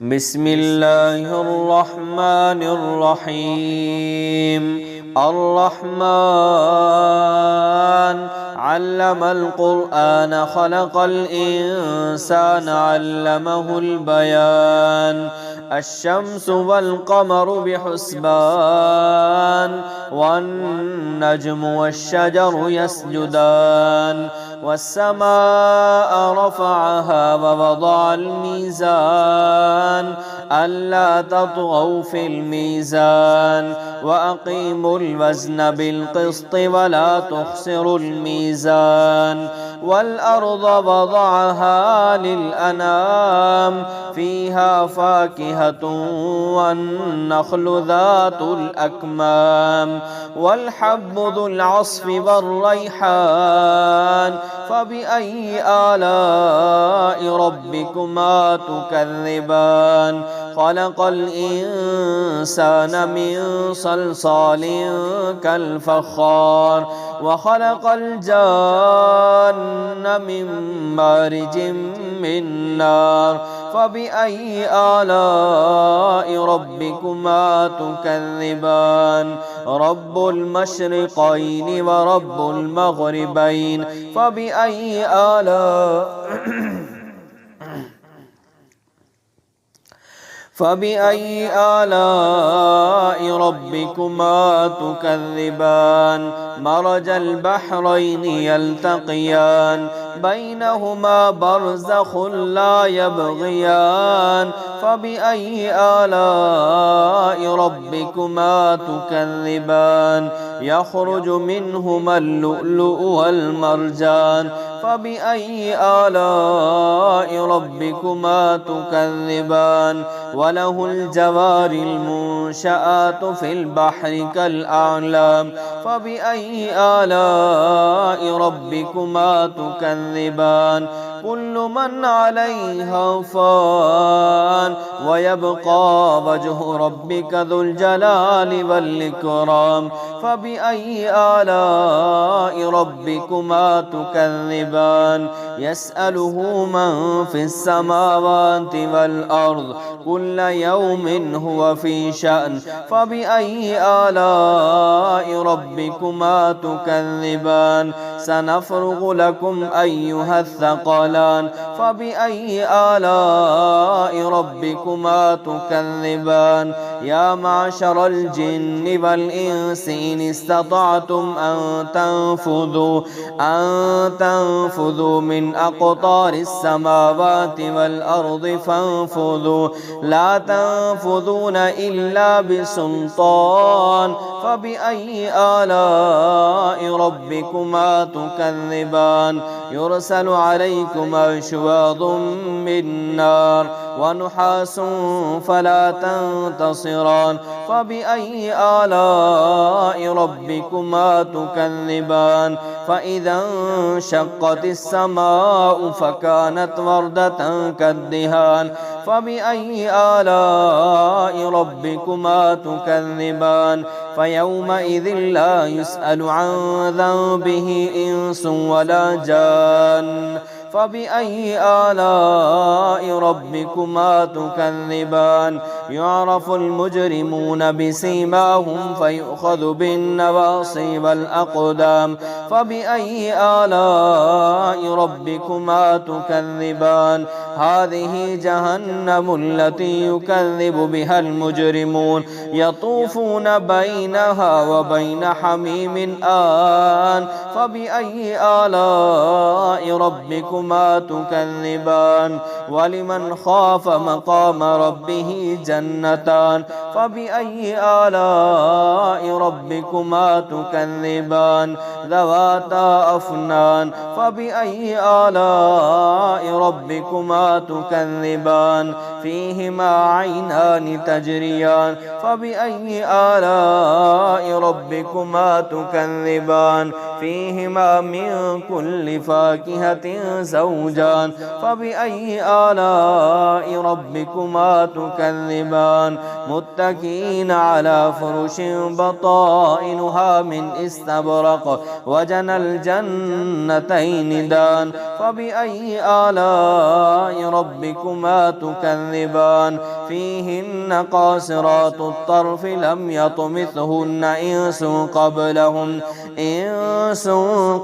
بسم الله الرحمن الرحيم. الرحمن علم القرآن خلق الإنسان علمه البيان. الشمس والقمر بحسبان والنجم والشجر يسجدان والسماء رفعها ووضع الميزان ألا تطغوا في الميزان وأقيموا الوزن بالقسط ولا تخسروا الميزان والأرض وضعها للأنام فيها فاكهة والنخل ذات الأكمام والحب ذو العصف والريحان فبأي آلاء ربكما تكذبان. خلق الإنسان من صلصال كالفخار وخلق الجان من مارج من نار فبأي آلاء ربكما تكذبان. رب المشرقين ورب المغربين فبأي آلاء ربكما تكذبان. مرج البحرين يلتقيان بينهما برزخ لا يبغيان فبأي آلاء ربكما تكذبان. يخرج منهما اللؤلؤ والمرجان فبأي آلاء ربكما تكذبان. وله الجوار المنشآت في البحر كالأعلام فبأي آلاء ربكما تكذبان. كل من عليها فان ويبقى وجه ربك ذو الجلال والإكرام فبأي آلاء ربكما تكذبان. يسأله من في السماوات والأرض كل يوم هو في شأن فبأي آلاء ربكما تكذبان. سنفرغ لكم أيها الثقلان فبأي آلاء ربكما تكذبان. يا معشر الجن والإنس إن استطعتم أن تنفذوا من أقطار السماوات والأرض فانفذوا لا تنفذون إلا بسلطان فبأي آلاء ربكما تكذبان. يرسل عليكما شواظ من نار ونحاس فلا تنتصران فبأي آلاء ربكما تكذبان. فإذا انشقت السماء فكانت وردة كالدهان فبأي آلاء ربكما تكذبان. فيومئذ لا يسأل عن ذنبه إنس ولا جان فبأي آلاء ربكما تكذبان. يعرف المجرمون بسيماهم فيؤخذ بالنواصي والأقدام فبأي آلاء ربكما تكذبان. هذه جهنم التي يكذب بها المجرمون يطوفون بينها وبين حميم آن فبأي آلاء ربكما تكذبان. ولمن خاف مقام ربه جنتان فبأي آلاء ربكما تكذبان. ذواتا أفنان فبأي آلاء ربكما تكذبان. فيهما عينان تجريان فبأي آلاء ربكما تكذبان. فيهما من كل فاكهة زوجان فبأي آلاء ربكما تكذبان. متكئين على فرش بطائنها من استبرق وجنى الجنتين دان فبأي آلاء ربكما تكذبان. تكذبان فيهن قاصرات الطرف لم يطمثهن إنس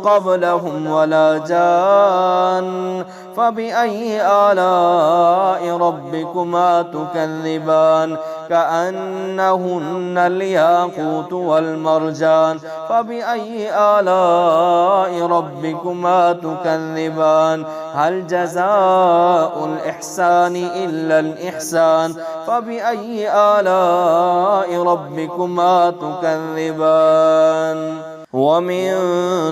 قبلهم ولا جان فبأي آلاء ربكما تكذبان كأنهن الياقوت والمرجان فبأي آلاء ربكما تكذبان هل جزاء الإحسان إلا الإحسان فبأي آلاء ربكما تكذبان ومن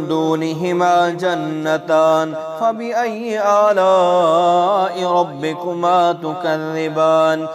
دونهما جنتان فبأي آلاء ربكما تكذبان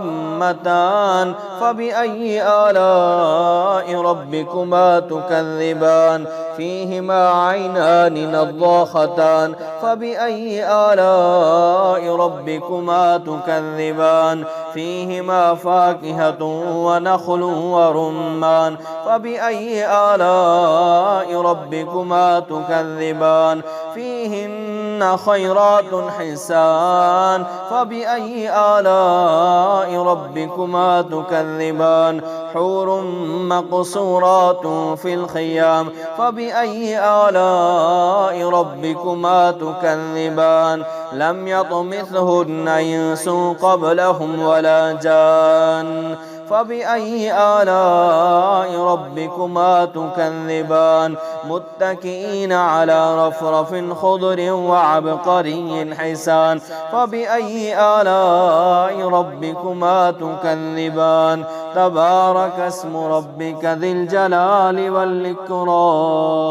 مدهامتان فبأي آلاء ربكما تكذبان فيهما عينان نضاختان فبأي آلاء ربكما تكذبان فيهما فاكهة ونخل ورمان فبأي آلاء ربكما تكذبان فيهن خيرات حسان فبأي آلاء ربكما تكذبان حور مقصورات في الخيام فبأي آلاء ربكما تكذبان لم يطمثهن إنس قبلهم ولا جان فبأي آلاء ربكما تكذبان متكئين على رفرف خضر وعبقري حسان فبأي آلاء ربكما تكذبان تبارك اسم ربك ذي الجلال والإكرام.